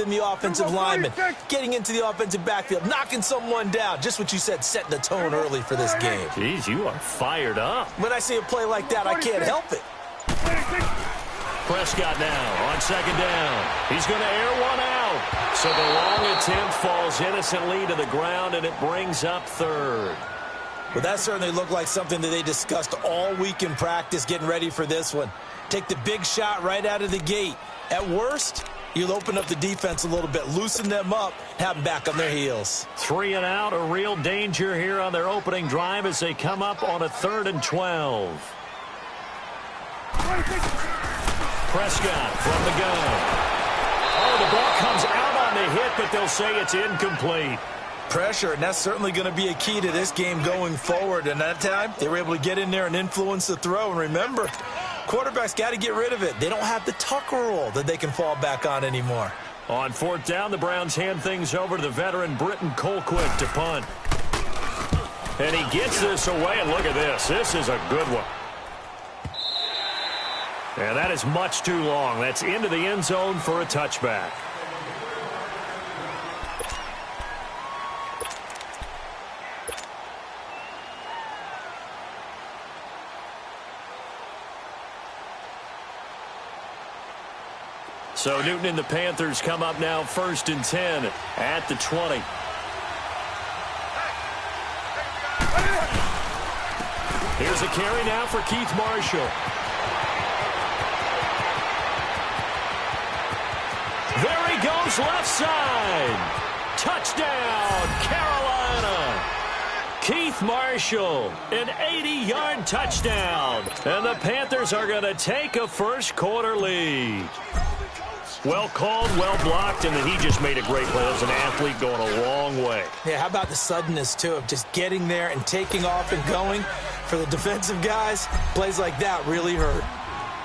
than the offensive lineman. Getting into the offensive backfield, knocking someone down. Just what you said, setting the tone early for this game. Jeez, you are fired up. When I see a play like that, I can't help it. Prescott now on second down. He's going to air one out. So the long attempt falls innocently to the ground, and it brings up third. Well, that certainly looked like something that they discussed all week in practice getting ready for this one. Take the big shot right out of the gate. At worst, you'll open up the defense a little bit, loosen them up, have them back on their heels. 3 and out, a real danger here on their opening drive as they come up on a 3rd and 12. Prescott from the gun. Oh, the ball comes out on the hit, but they'll say it's incomplete. Pressure, and that's certainly going to be a key to this game going forward. And that time, they were able to get in there and influence the throw. And remember, quarterbacks got to get rid of it. They don't have the Tucker rule that they can fall back on anymore. On 4th down, the Browns hand things over to the veteran Britton Colquitt to punt. And he gets this away, and look at this. This is a good one. And that is much too long. That's into the end zone for a touchback. So Newton and the Panthers come up now 1st and 10 at the 20. Here's a carry now for Keith Marshall. There he goes, left side. Touchdown, Carolina. Keith Marshall, an 80-yard touchdown. And the Panthers are going to take a first-quarter lead. Well called, well blocked, and then he just made a great play. That was an athlete going a long way. Yeah, how about the suddenness, too, of just getting there and taking off and going? For the defensive guys, plays like that really hurt.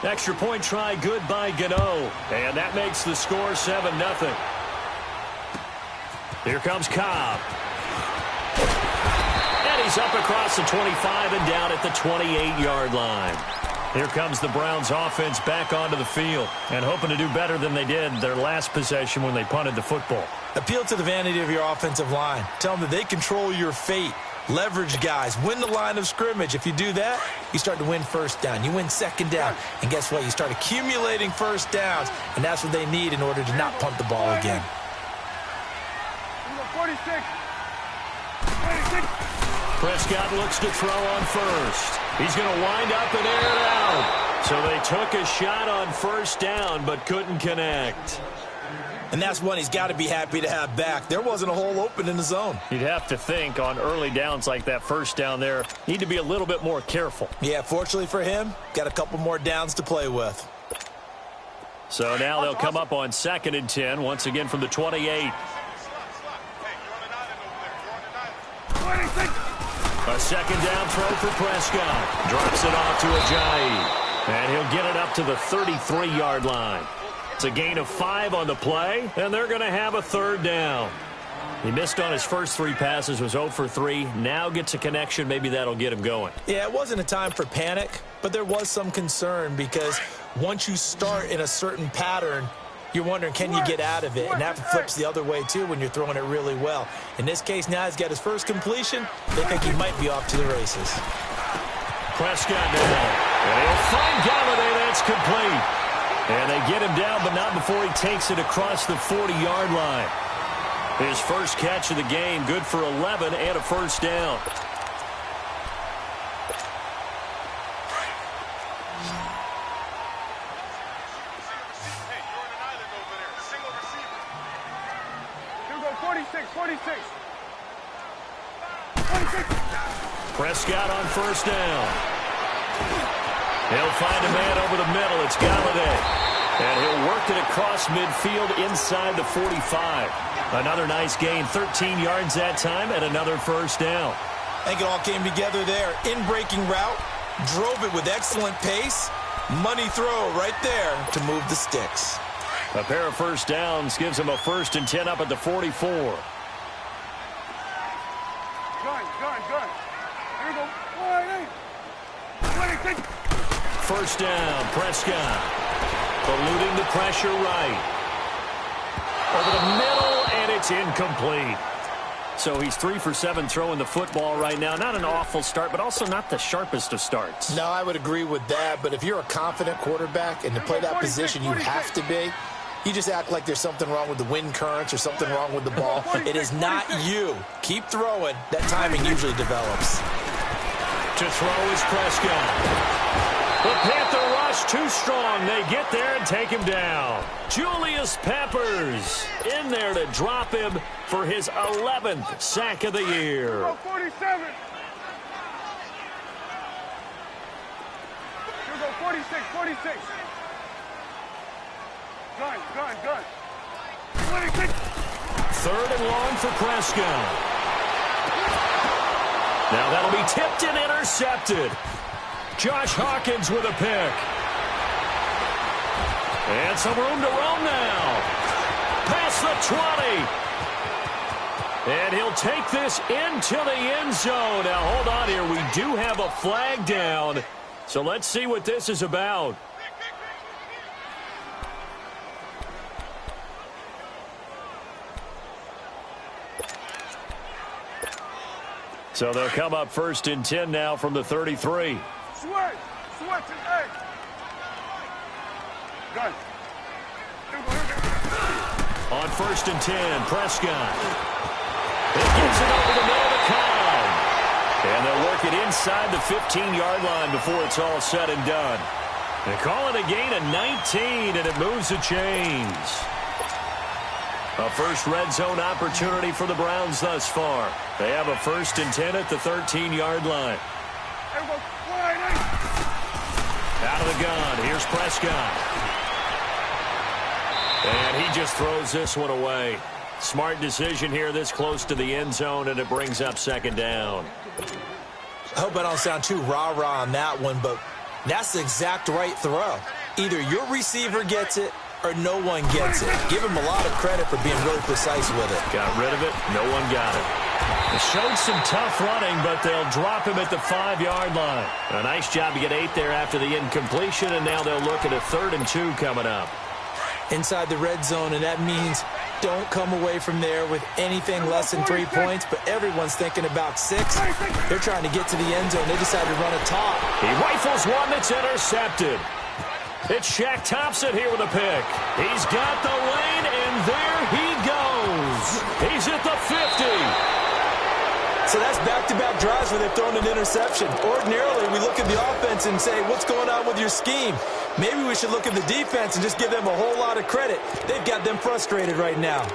Extra point try good by Gano, and that makes the score 7-0. Here comes Cobb. And he's up across the 25 and down at the 28-yard line. Here comes the Browns offense back onto the field and hoping to do better than they did their last possession when they punted the football. Appeal to the vanity of your offensive line. Tell them that they control your fate. Leverage guys. Win the line of scrimmage. If you do that, you start to win first down. You win second down. And guess what? You start accumulating first downs. And that's what they need in order to not punt the ball again. 46. Prescott looks to throw on first. He's going to wind up and air it out. So they took a shot on first down but couldn't connect. And that's one he's got to be happy to have back. There wasn't a hole open in the zone. You'd have to think on early downs like that first down there, need to be a little bit more careful. Yeah, fortunately for him, got a couple more downs to play with. So now they'll come up on 2nd and 10, once again from the 28. A second down throw for Prescott. Drops it off to Ajayi. And he'll get it up to the 33-yard line. It's a gain of 5 on the play, and they're going to have a 3rd down. He missed on his first 3 passes, was 0 for 3. Now gets a connection. Maybe that'll get him going. Yeah, it wasn't a time for panic, but there was some concern because once you start in a certain pattern, you're wondering, can you get out of it? And that flips the other way, too, when you're throwing it really well. In this case, now he's got his first completion. They think he might be off to the races. Prescott now. And he'll find Galladay. That's complete. And they get him down, but not before he takes it across the 40-yard line. His first catch of the game, good for 11 and a first down. Prescott on first down. He'll find a man over the middle. It's Galladay. And he'll work it across midfield inside the 45. Another nice gain, 13 yards that time, and another first down. I think it all came together there. In-breaking route, drove it with excellent pace. Money throw right there to move the sticks. A pair of first downs gives him a 1st and 10 up at the 44. Gun. Here we go. First down, Prescott. Eluding the pressure right. over the middle, and it's incomplete. So he's 3 for 7 throwing the football right now. Not an awful start, but also not the sharpest of starts. No, I would agree with that. But if you're a confident quarterback and to play that position, you have to be. You just act like there's something wrong with the wind currents or something wrong with the ball. It is not you. Keep throwing. That timing usually develops. To throw is Prescott. The Panther rush too strong. They get there and take him down. Julius Peppers in there to drop him for his 11th sack of the year. 47. Here go 46, 46. Gun. 26. 3rd and long for Prescott. Now that'll be tipped and intercepted. Josh Hawkins with a pick. And some room to roam now. Past the 20. And he'll take this into the end zone. Now hold on here. We do have a flag down. So let's see what this is about. So they'll come up 1st and 10 now from the 33. Switch to egg. Gun. On 1st and 10, Prescott. It gets it over the middle of the count. And they'll work it inside the 15-yard line before it's all said and done. They call it a gain of 19, and it moves the chains. A first red zone opportunity for the Browns thus far. They have a 1st and 10 at the 13-yard line. Out of the gun, here's Prescott. And he just throws this one away. Smart decision here this close to the end zone, and it brings up 2nd down. I hope I don't sound too rah-rah on that one, but that's the exact right throw. Either your receiver gets it or no one gets it. Give him a lot of credit for being really precise with it. Got rid of it. No one got it. They showed some tough running, but they'll drop him at the 5-yard line. A nice job to get 8 there after the incompletion, and now they'll look at a 3rd and 2 coming up. Inside the red zone, and that means don't come away from there with anything less than 3 points, but everyone's thinking about 6. They're trying to get to the end zone. They decide to run a top. He rifles one that's intercepted. It's Shaq Thompson here with a pick. He's got the lane, and there he goes. He's at the 50. So that's back-to-back drives where they've thrown an interception. Ordinarily, we look at the offense and say, what's going on with your scheme? Maybe we should look at the defense and just give them a whole lot of credit. They've got them frustrated right now.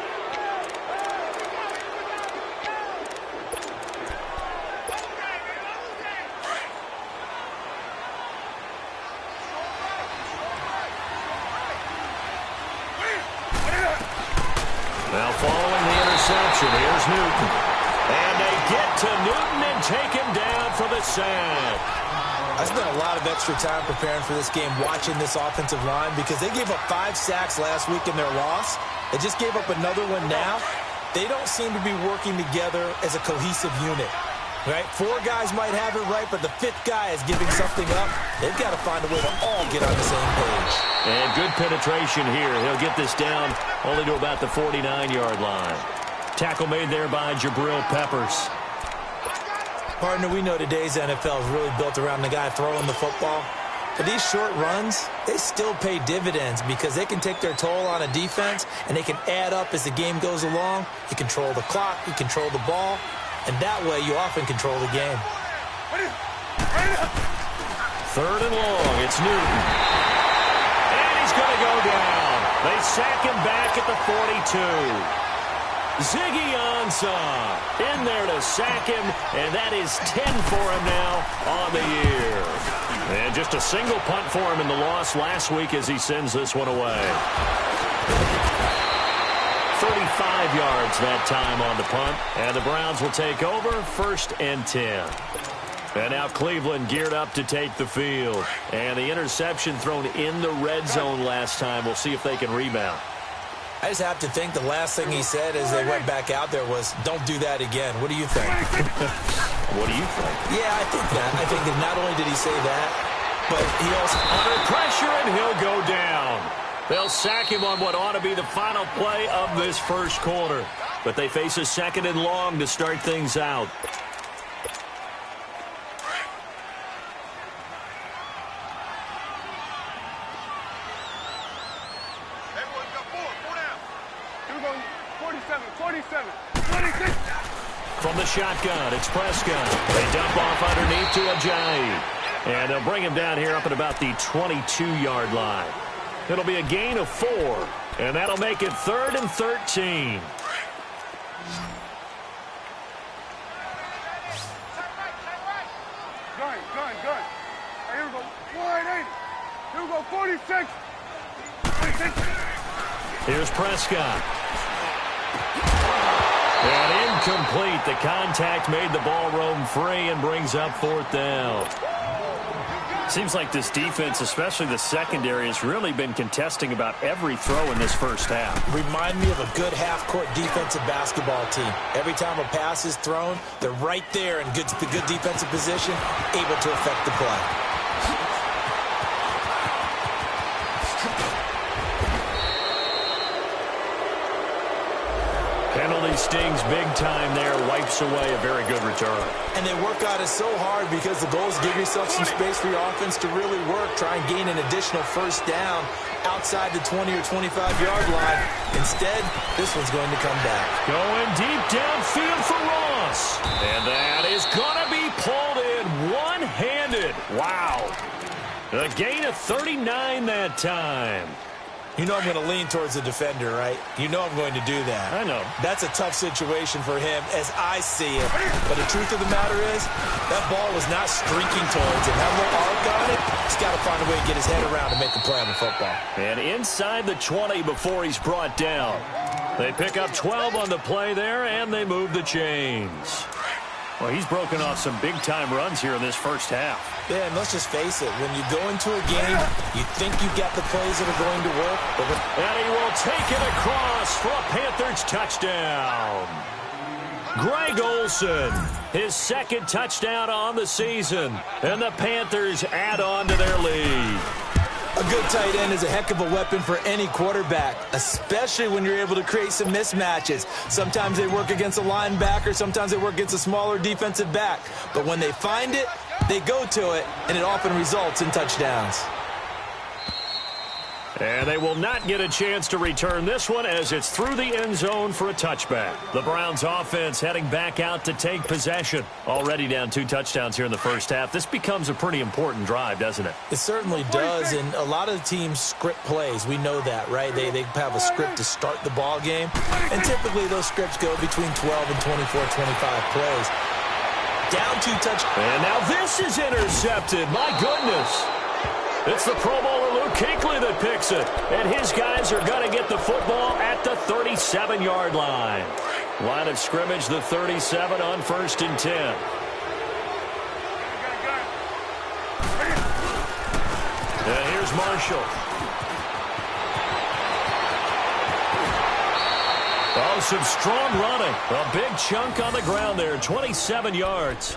Now following the interception, here's Newton. And they get to Newton and take him down for the sack. I spent a lot of extra time preparing for this game, watching this offensive line, because they gave up 5 sacks last week in their loss. They just gave up another one now. They don't seem to be working together as a cohesive unit. Right? 4 guys might have it right, but the 5th guy is giving something up. They've got to find a way to all get on the same page. And good penetration here. He'll get this down only to about the 49-yard line. Tackle made there by Jabril Peppers. Partner, we know today's NFL is really built around the guy throwing the football. But these short runs, they still pay dividends because they can take their toll on a defense, and they can add up as the game goes along. You control the clock, you control the ball, and that way you often control the game. 3rd and long, it's Newton. And he's going to go down. They sack him back at the 42. Ziggy Ansah in there to sack him, and that is 10 for him now on the year. And just a single punt for him in the loss last week as he sends this one away. 35 yards that time on the punt, and the Browns will take over 1st and 10. And now Cleveland geared up to take the field. And the interception thrown in the red zone last time. We'll see if they can rebound. I just have to think the last thing he said as they went back out there was, don't do that again. What do you think? What do you think? Yeah, I think that. I think that not only did he say that, but he also... Under pressure, and he'll go down. They'll sack him on what ought to be the final play of this first quarter. But they face a 2nd and long to start things out. From the shotgun, it's Prescott. They dump off underneath to Ajayi. And they'll bring him down here up at about the 22-yard line. It'll be a gain of 4. And that'll make it 3rd and 13. Gun. Here we go. 180. Here we go. 46. 46. Here's Prescott. And incomplete. The contact made the ball roam free and brings up 4th down. Seems like this defense, especially the secondary, has really been contesting about every throw in this first half. Remind me of a good half-court defensive basketball team. Every time a pass is thrown, they're right there in the good defensive position, able to affect the play. Penalty stings big time there, wipes away a very good return. And they work on it so hard because the goal is give yourself some space for your offense to really work. Try and gain an additional first down outside the 20 or 25-yard line. Instead, this one's going to come back. Going deep downfield for Ross. And that is going to be pulled in one-handed. Wow. A gain of 39 that time. You know I'm going to lean towards the defender, right? You know I'm going to do that. I know. That's a tough situation for him as I see it. But the truth of the matter is, that ball was not streaking towards him. Have a little arc on it. He's got to find a way to get his head around and make the play on the football. And inside the 20 before he's brought down. They pick up 12 on the play there, and they move the chains. Well, he's broken off some big-time runs here in this first half. Yeah, and let's just face it. When you go into a game, you think you've got the plays that are going to work. And he will take it across for a Panthers touchdown. Greg Olsen, his 2nd touchdown on the season. And the Panthers add on to their lead. A good tight end is a heck of a weapon for any quarterback, especially when you're able to create some mismatches. Sometimes they work against a linebacker, sometimes they work against a smaller defensive back. But when they find it, they go to it, and it often results in touchdowns. And they will not get a chance to return this one as it's through the end zone for a touchback. The Browns offense heading back out to take possession. Already down 2 touchdowns here in the first half. This becomes a pretty important drive, doesn't it? It certainly does, and a lot of the teams script plays. We know that, right? They have a script to start the ball game, and typically those scripts go between 12 and 24, 25 plays. Down 2 touchdowns. And now this is intercepted. My goodness. It's the Pro Bowler Luke Kuechly that picks it. And his guys are going to get the football at the 37-yard line. Line of scrimmage, the 37 on 1st and 10. And here's Marshall. Oh, some strong running. A big chunk on the ground there, 27 yards.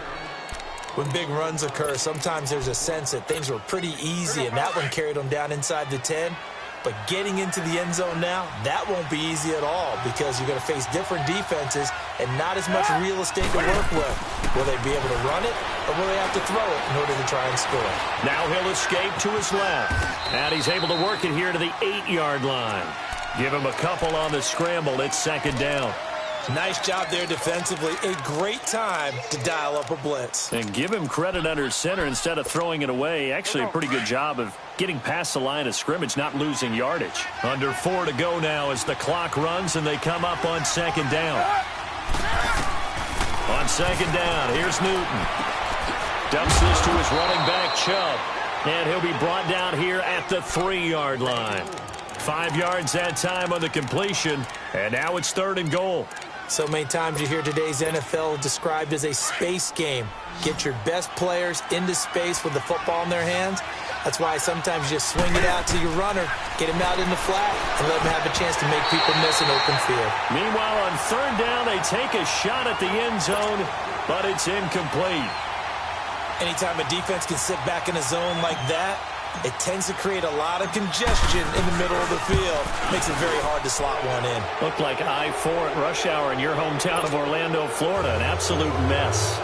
When big runs occur, sometimes there's a sense that things were pretty easy, and that one carried them down inside the 10. But getting into the end zone now, that won't be easy at all because you're going to face different defenses and not as much real estate to work with. Will they be able to run it, or will they have to throw it in order to try and score? Now he'll escape to his left. And he's able to work it here to the 8-yard line. Give him a couple on the scramble. It's 2nd down. Nice job there defensively. A great time to dial up a blitz. And give him credit under center instead of throwing it away. Actually, a pretty good job of getting past the line of scrimmage, not losing yardage. Under 4 to go now as the clock runs and they come up on 2nd down. On 2nd down, here's Newton. Dumps this to his running back, Chubb. And he'll be brought down here at the 3-yard line. 5 yards that time on the completion. And now it's 3rd and goal. So many times you hear today's NFL described as a space game. Get your best players into space with the football in their hands. That's why sometimes you just swing it out to your runner, get him out in the flat, and let him have a chance to make people miss an open field. Meanwhile, on 3rd down, they take a shot at the end zone, but it's incomplete. Anytime a defense can sit back in a zone like that, it tends to create a lot of congestion in the middle of the field. Makes it very hard to slot one in. Looked like I-4 at rush hour in your hometown of Orlando, Florida. An absolute mess.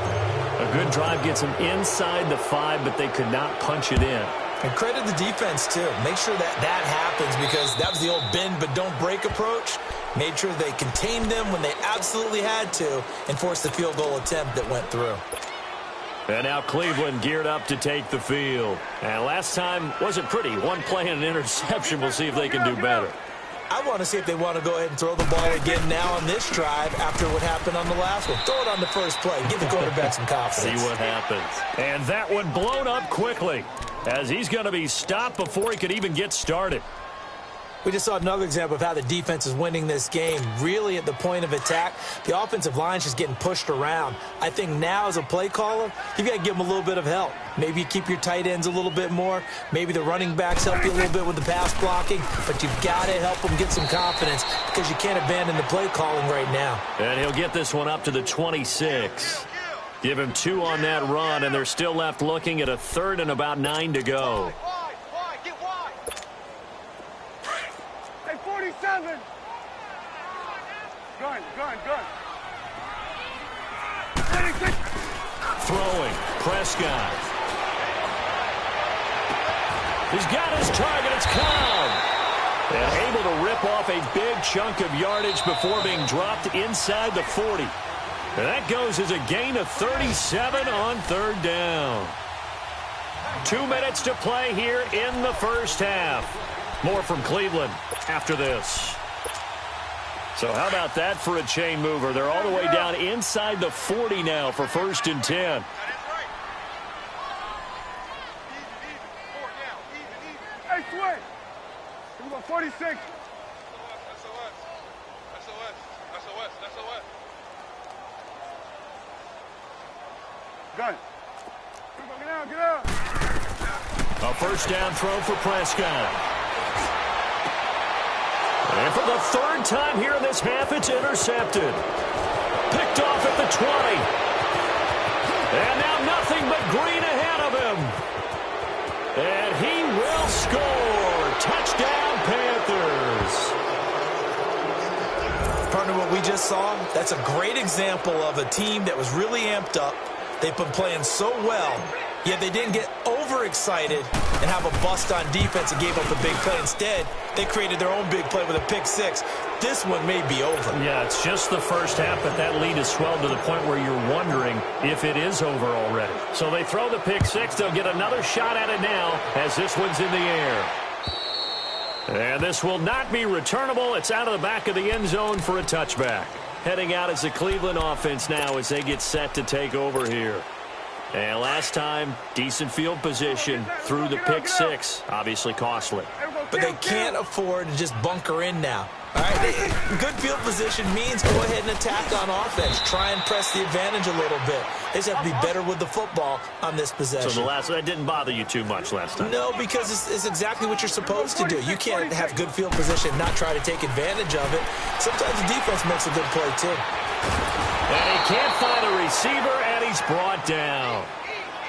A good drive gets them inside the 5, but they could not punch it in. And credit the defense, too. Make sure that happens, because that was the old bend but don't break approach. Made sure they contained them when they absolutely had to and forced the field goal attempt that went through. And now Cleveland geared up to take the field. And last time wasn't pretty. One play and an interception. We'll see if they can do better. I want to see if they want to go ahead and throw the ball again now on this drive after what happened on the last one. Throw it on the first play. Give the quarterback some confidence. See what happens. And that one blown up quickly, as he's going to be stopped before he could even get started. We just saw another example of how the defense is winning this game. Really at the point of attack, the offensive line's just getting pushed around. I think now as a play caller, you've got to give them a little bit of help. Maybe you keep your tight ends a little bit more. Maybe the running backs help you a little bit with the pass blocking. But you've got to help them get some confidence, because you can't abandon the play calling right now. And he'll get this one up to the 26. Give him 2 on that run, and they're still left looking at a 3rd and about 9 to go. Hey, 47. Gun. 26. Throwing, Prescott. He's got his target, it's Cobb. And able to rip off a big chunk of yardage before being dropped inside the 40. And that goes as a gain of 37 on 3rd down. 2 minutes to play here in the first half. More from Cleveland after this. So how about that for a chain mover? They're all the way down inside the 40 now for 1st and 10. Hey, switch. Here we go, 46. SOS. Gun. Get out. A 1st down throw for Prescott. And for the 3rd time here in this half, it's intercepted. Picked off at the 20. And now nothing but green ahead of him. And he will score. Touchdown, Panthers. Partner, what we just saw, that's a great example of a team that was really amped up. They've been playing so well, yet they didn't get overexcited and have a bust on defense and gave up a big play. Instead, they created their own big play with a pick 6. This one may be over. Yeah, it's just the first half, but that lead has swelled to the point where you're wondering if it is over already. So they throw the pick 6. They'll get another shot at it now as this one's in the air. And this will not be returnable. It's out of the back of the end zone for a touchback. Heading out as the Cleveland offense now as they get set to take over here. And last time, decent field position through the pick 6. Obviously costly. But they can't afford to just bunker in now. All right, good field position means go ahead and attack on offense. Try and press the advantage a little bit. They just have to be better with the football on this possession. So that didn't bother you too much last time? No, because it's exactly what you're supposed to do. You can't have good field position and not try to take advantage of it. Sometimes the defense makes a good play, too. And he can't find a receiver, and he's brought down.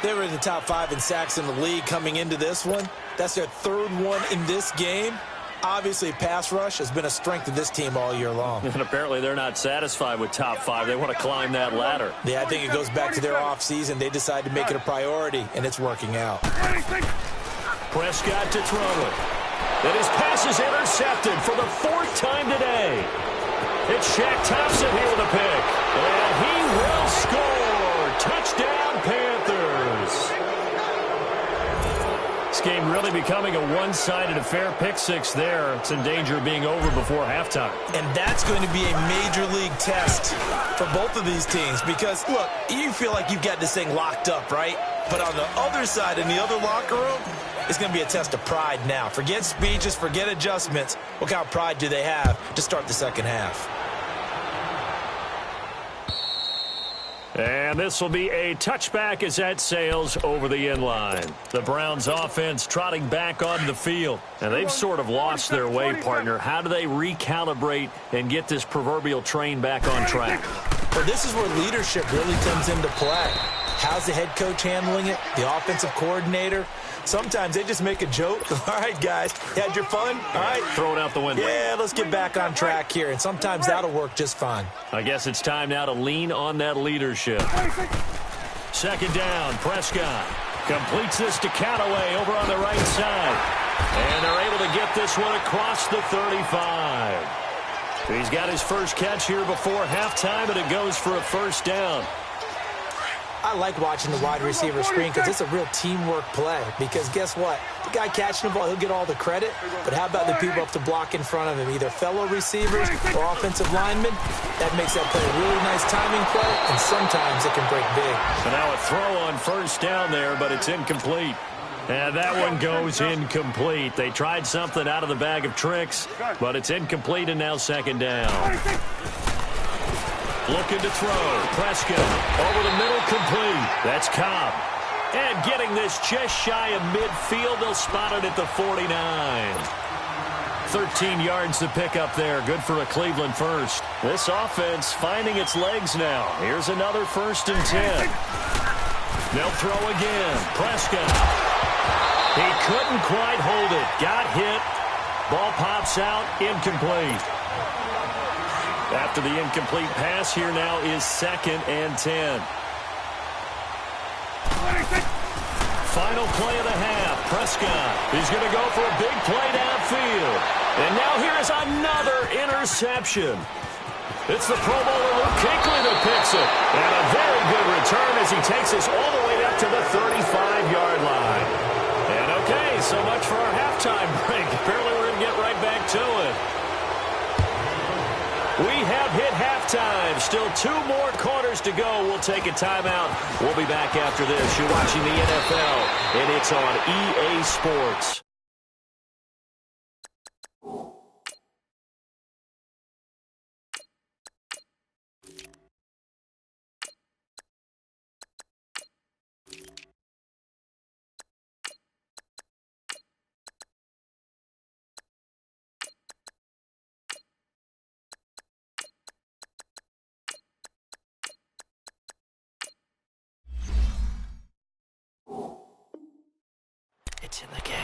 They were in the top 5 in sacks in the league coming into this one. That's their 3rd one in this game. Obviously, pass rush has been a strength of this team all year long. And apparently they're not satisfied with top 5. They want to climb that ladder. Yeah, I think it goes back to their offseason. They decided to make it a priority, and it's working out. Prescott to throw it. And his pass is intercepted for the 4th time today. It's Shaq Thompson here with a pick. And he will score. Touchdown, Panthers. This game really becoming a one-sided affair. Pick 6 there. It's in danger of being over before halftime. And that's going to be a major league test for both of these teams because, look, you feel like you've got this thing locked up, right? But on the other side, in the other locker room, it's going to be a test of pride now. Forget speeches, forget adjustments. What kind of pride do they have to start the second half? And this will be a touchback as that sails over the end line. The Browns offense trotting back onto the field. And they've sort of lost their way, partner. How do they recalibrate and get this proverbial train back on track? Well, this is where leadership really comes into play. How's the head coach handling it? The offensive coordinator? Sometimes they just make a joke. All right, guys, you had your fun? All right. Throw it out the window. Yeah, let's get back on track here, and sometimes that'll work just fine. I guess it's time now to lean on that leadership. Second down, Prescott completes this to Callaway over on the right side. And they're able to get this one across the 35. He's got his first catch here before halftime, and it goes for a first down. I like watching the wide receiver screen because it's a real teamwork play. Because guess what? The guy catching the ball, he'll get all the credit. But how about the people up to block in front of him, either fellow receivers or offensive linemen? That makes that play a really nice timing play, and sometimes it can break big. So now a throw on first down there, but it's incomplete. And that one goes incomplete. They tried something out of the bag of tricks, but it's incomplete, and now second down. Looking to throw. Prescott over the middle, complete. That's Cobb. And getting this just shy of midfield. They'll spot it at the 49. 13 yards to pick up there. Good for a Cleveland first. This offense finding its legs now. Here's another 1st and 10. They'll throw again. Prescott. He couldn't quite hold it. Got hit. Ball pops out. Incomplete. After the incomplete pass, here now is 2nd and 10. Final play of the half. Prescott. He's going to go for a big play downfield. And now here is another interception. It's the Pro Bowler Luke Kuechly that picks it. And a very good return as he takes us all the way up to the 35-yard line. And okay, so much for our halftime break. Apparently we're going to get right back to it. We have hit halftime. Still 2 more quarters to go. We'll take a timeout. We'll be back after this. You're watching the NFL, and it's on EA Sports. In the game.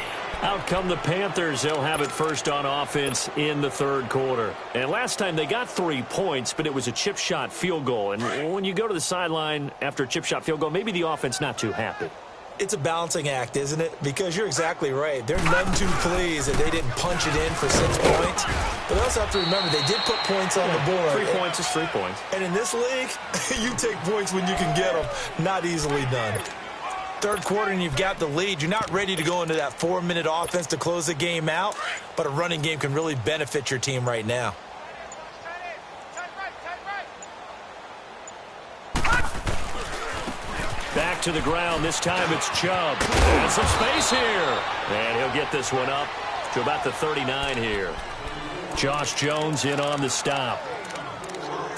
Out come the Panthers. They'll have it first on offense in the 3rd quarter. And last time they got 3 points, but it was a chip shot field goal. And when you go to the sideline after a chip shot field goal, maybe the offense not too happy. It's a balancing act, isn't it? Because you're exactly right. They're none too pleased that they didn't punch it in for 6 points. But they also have to remember they did put points on the board. 3 points is 3 points. And in this league, you take points when you can get them. Not easily done. 3rd quarter and you've got the lead. You're not ready to go into that 4-minute offense to close the game out, but a running game can really benefit your team right now. Back to the ground. This time it's Chubb. And some space here. And he'll get this one up to about the 39 here. Josh Jones in on the stop.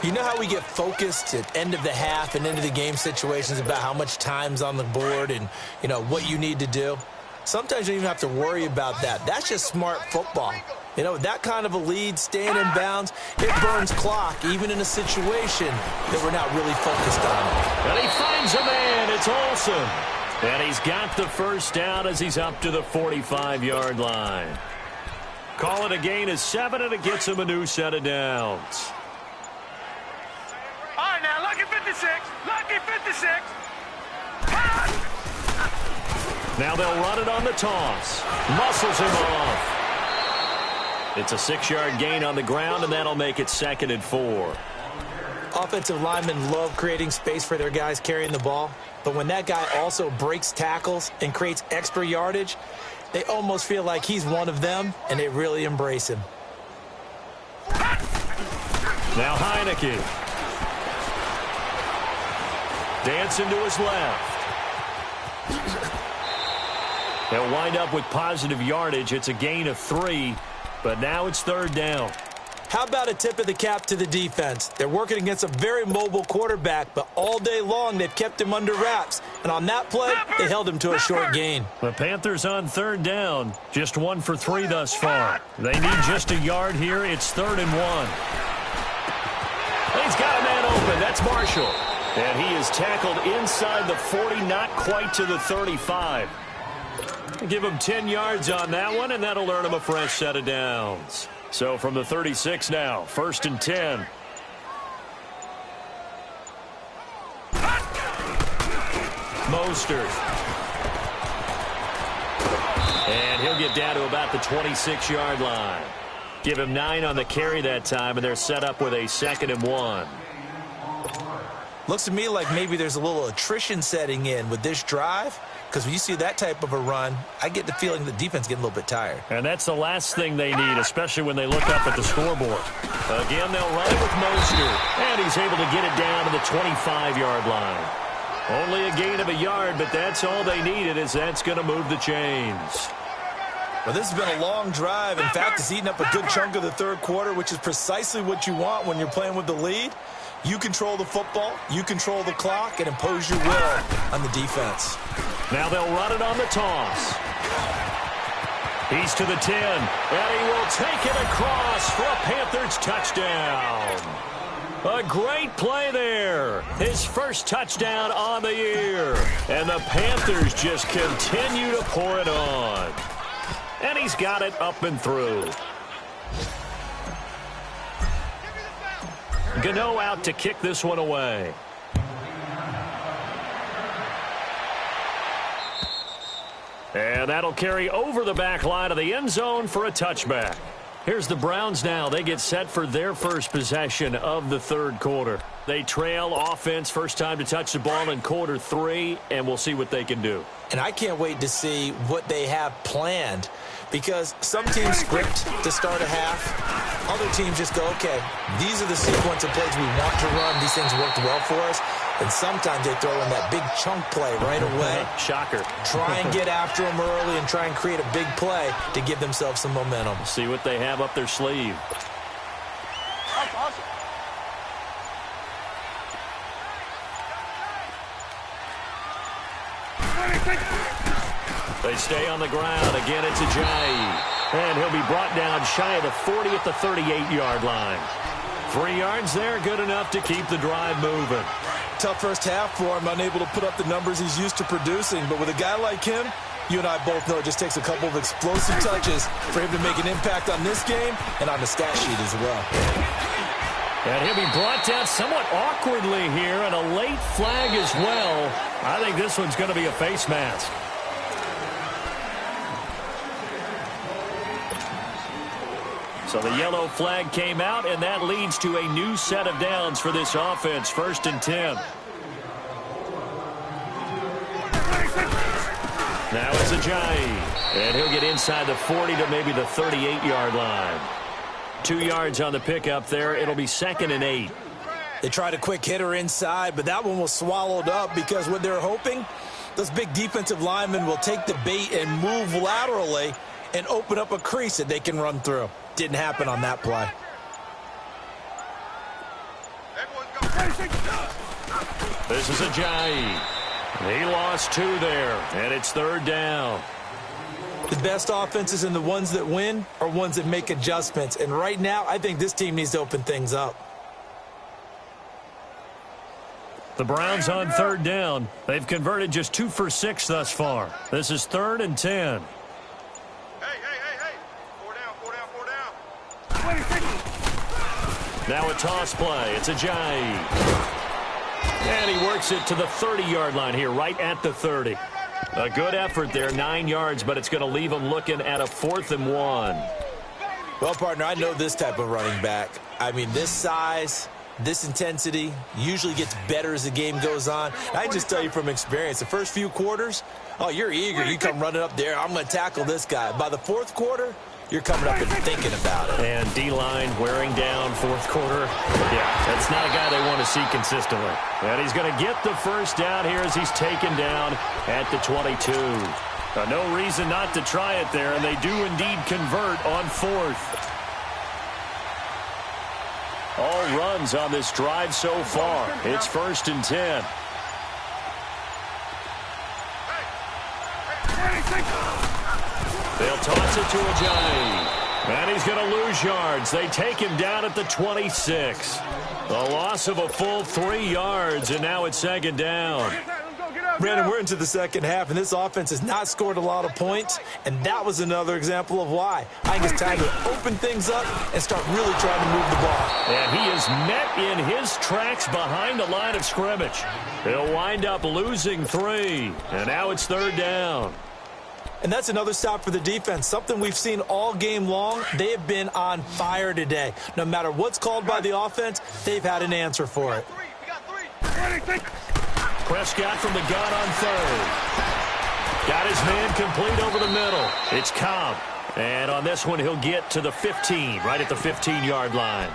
You know how we get focused at end of the half and into the game situations about how much time's on the board and, you know, what you need to do? Sometimes you don't even have to worry about that. That's just smart football. You know, that kind of a lead, staying in bounds, it burns clock, even in a situation that we're not really focused on. And he finds a man. It's Olsen. And he's got the first down as he's up to the 45-yard line. Call it a gain of 7, and it gets him a new set of downs. All right, now, lucky 56. Lucky 56. Now they'll run it on the toss. Muscles him off. It's a 6-yard gain on the ground, and that'll make it 2nd and 4. Offensive linemen love creating space for their guys carrying the ball, but when that guy also breaks tackles and creates extra yardage, they almost feel like he's one of them, and they really embrace him. Now Heineke. Dancing to his left. They'll wind up with positive yardage. It's a gain of 3, but now it's 3rd down. How about a tip of the cap to the defense? They're working against a very mobile quarterback, but all day long they've kept him under wraps. And on that play, they held him to a short gain. The Panthers on 3rd down. Just 1 for 3 thus far. They need just a yard here. It's 3rd and 1. He's got a man open. That's Marshall. And he is tackled inside the 40, not quite to the 35. Give him 10 yards on that one, and that'll earn him a fresh set of downs. So from the 36 now, 1st and 10. Mostert. And he'll get down to about the 26-yard line. Give him 9 on the carry that time, and they're set up with a 2nd and 1. Looks to me like maybe there's a little attrition setting in with this drive, because when you see that type of a run, I get the feeling the defense getting a little bit tired. And that's the last thing they need, especially when they look up at the scoreboard. Again, they'll run it with Mostert, and he's able to get it down to the 25-yard line. Only a gain of a yard, but that's all they needed, as that's going to move the chains. Well, this has been a long drive. In fact, it's eaten up a good chunk of the third quarter, which is precisely what you want when you're playing with the lead. You control the football, you control the clock, and impose your will on the defense. Now they'll run it on the toss. He's to the 10, and he will take it across for a Panthers touchdown. A great play there. His first touchdown on the year. And the Panthers just continue to pour it on. And he's got it up and through. Gano out to kick this one away. And that'll carry over the back line of the end zone for a touchback. Here's the Browns now. They get set for their first possession of the third quarter. They trail offense, first time to touch the ball in quarter 3, and we'll see what they can do. And I can't wait to see what they have planned, because some teams script to start a half. Other teams just go, okay, these are the sequence of plays we want to run. These things worked well for us. And sometimes they throw in that big chunk play right away. Shocker. Try and get after them early and try and create a big play to give themselves some momentum. See what they have up their sleeve. That's awesome. They stay on the ground. Again, it's Ajayi. And he'll be brought down shy of the 40 at the 38-yard line. 3 yards there, good enough to keep the drive moving. Tough first half for him, unable to put up the numbers he's used to producing. But with a guy like him, you and I both know it just takes a couple of explosive touches for him to make an impact on this game and on the stat sheet as well. And he'll be brought down somewhat awkwardly here, and a late flag as well. I think this one's going to be a face mask. So the yellow flag came out, and that leads to a new set of downs for this offense. 1st and 10. Now it's Ajayi. And he'll get inside the 40 to maybe the 38-yard line. 2 yards on the pickup there. It'll be 2nd and 8. They tried a quick hitter inside, but that one was swallowed up because what they're hoping, those big defensive linemen will take the bait and move laterally and open up a crease that they can run through. Didn't happen on that play. This is Ajayi. He lost 2 there, and it's 3rd down. The best offenses and the ones that win are ones that make adjustments. And right now, I think this team needs to open things up. The Browns on 3rd down. They've converted just 2 for 6 thus far. This is 3rd and 10. Now a toss play. It's Ajayi. And he works it to the 30-yard line here, right at the 30. A good effort there, 9 yards, but it's going to leave him looking at a 4th and 1. Well, partner, I know this type of running back. I mean, this size, this intensity usually gets better as the game goes on. I just tell you from experience, the first few quarters, oh, you're eager. You come running up there. I'm going to tackle this guy. By the 4th quarter, you're coming up and thinking about it. And D-line wearing down 4th quarter. Yeah, that's not a guy they want to see consistently. And he's going to get the first down here as he's taken down at the 22. No reason not to try it there, and they do indeed convert on 4th. All runs on this drive so far. It's 1st and 10. They'll toss it to Ajayi. And he's going to lose yards. They take him down at the 26. A loss of a full 3 yards, and now it's 2nd down. Brandon, we're into the second half, and this offense has not scored a lot of points, and that was another example of why. I think it's time to open things up and start really trying to move the ball. And he is met in his tracks behind the line of scrimmage. He'll wind up losing 3, and now it's 3rd down. And that's another stop for the defense, something we've seen all game long. They have been on fire today. No matter what's called by the offense, they've had an answer for it. Prescott from the gun on 3rd. Got his man complete over the middle. It's Cobb. And on this one, he'll get to the 15, right at the 15-yard line.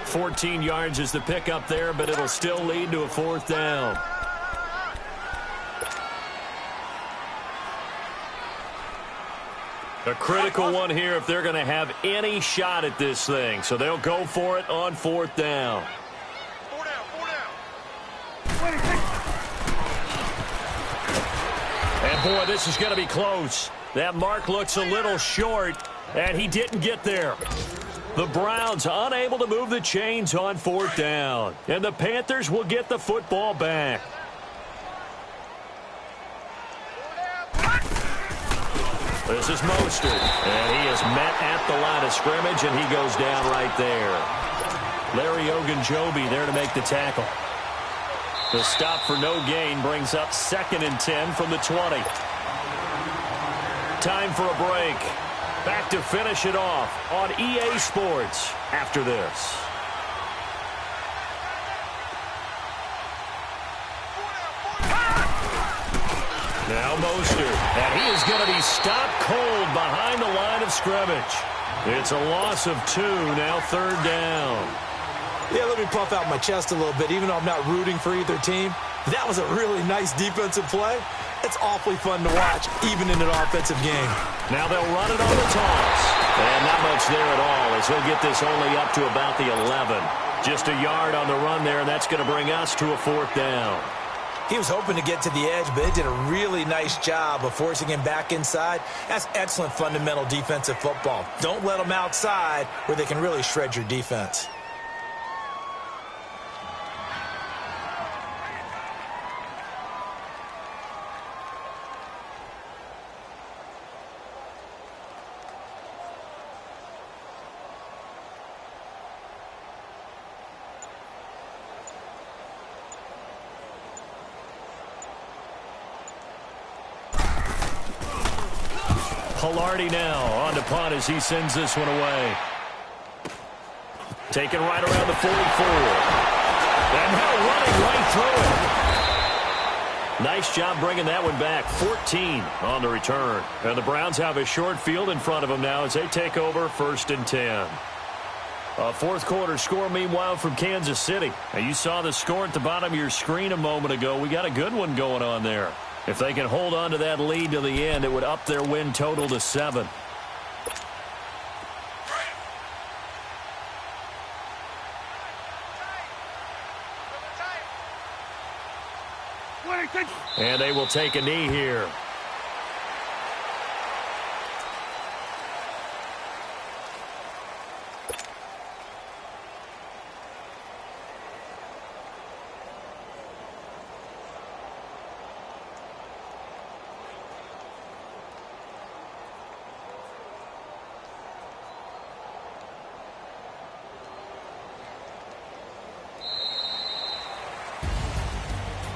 14 yards is the pickup there, but it'll still lead to a 4th down. A critical one here if they're going to have any shot at this thing. So they'll go for it on 4th down. 4 down. And, boy, this is going to be close. That mark looks a little short, and he didn't get there. The Browns unable to move the chains on 4th down. And the Panthers will get the football back. This is Mostert, and he is met at the line of scrimmage, and he goes down right there. Larry Ogunjobi there to make the tackle. The stop for no gain brings up 2nd and 10 from the 20. Time for a break. Back to finish it off on EA Sports after this. Now Mostert, and he is going to be stopped cold behind the line of scrimmage. It's a loss of 2, now 3rd down. Yeah, let me puff out my chest a little bit, even though I'm not rooting for either team. That was a really nice defensive play. It's awfully fun to watch, even in an offensive game. Now they'll run it on the toss. And not much there at all, as he'll get this only up to about the 11. Just a yard on the run there, and that's going to bring us to a 4th down. He was hoping to get to the edge, but it did a really nice job of forcing him back inside. That's excellent fundamental defensive football. Don't let them outside where they can really shred your defense. Pilardi now on to punt as he sends this one away. Taken right around the 44. And now running right through it. Nice job bringing that one back. 14 on the return. And the Browns have a short field in front of them now as they take over 1st and 10. A 4th quarter score, meanwhile, from Kansas City. Now, you saw the score at the bottom of your screen a moment ago. We got a good one going on there. If they can hold on to that lead to the end, it would up their win total to 7. And they will take a knee here.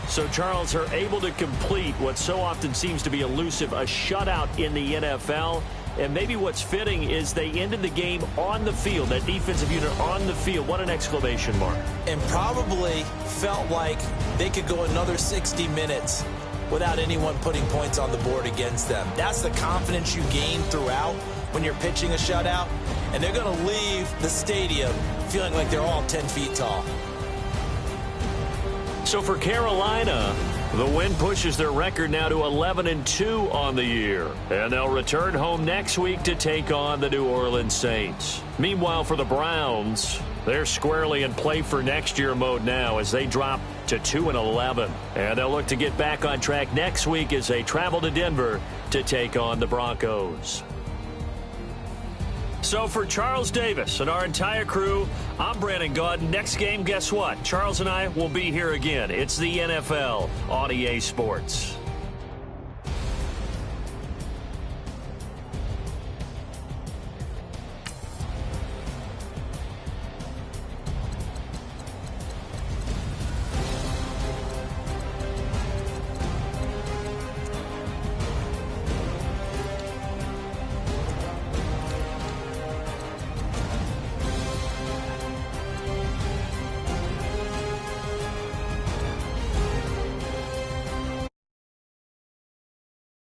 So, Charles, are able to complete what so often seems to be elusive, a shutout in the NFL. And maybe what's fitting is they ended the game on the field, that defensive unit on the field. What an exclamation mark. And probably felt like they could go another 60 minutes without anyone putting points on the board against them. That's the confidence you gain throughout when you're pitching a shutout. And they're going to leave the stadium feeling like they're all 10 feet tall. So for Carolina, the win pushes their record now to 11-2 on the year. And they'll return home next week to take on the New Orleans Saints. Meanwhile, for the Browns, they're squarely in play for next year mode now as they drop to 2-11. And they'll look to get back on track next week as they travel to Denver to take on the Broncos. So for Charles Davis and our entire crew, I'm Brandon Gaudin. Next game, guess what? Charles and I will be here again. It's the NFL on EA Sports.